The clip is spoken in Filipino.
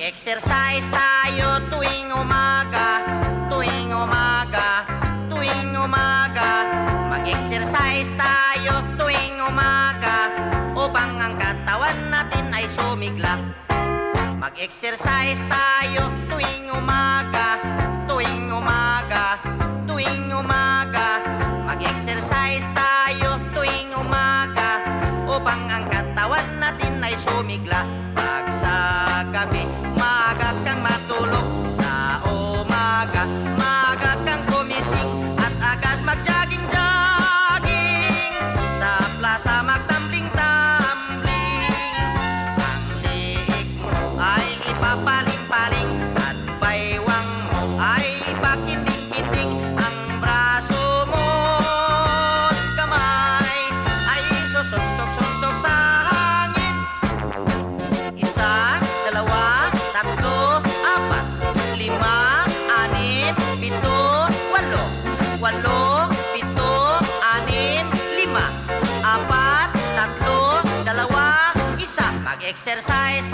Mag-exercise tayo tuwing umaga, tuwing umaga, tuwing umaga. Mag-exercise tayo tuwing umaga upang ang katawan natin ay sumigla. Mag-exercise tayo tuwing umaga, tuwing umaga, tuwing umaga. Mag-exercise tayo tuwing umaga upang ang katawan natin ay sumigla. Pag sa gabi, maaga kang matulog. Sa umaga, maaga kang gumising at agad mag-jogging-jogging. Sa plaza magtambling-tambling. Ang liig mo ay ipapaling-paling at baywang mo ay ipakinding-kinding. Ang braso mo at kamay ay susuntok-suntok sa hangin. Isa, dalawa, tatlo, apat, lima, anim, pito, walo. Walo, pito, anim, lima, apat, tatlo, dalawa, isa. Mag-exercise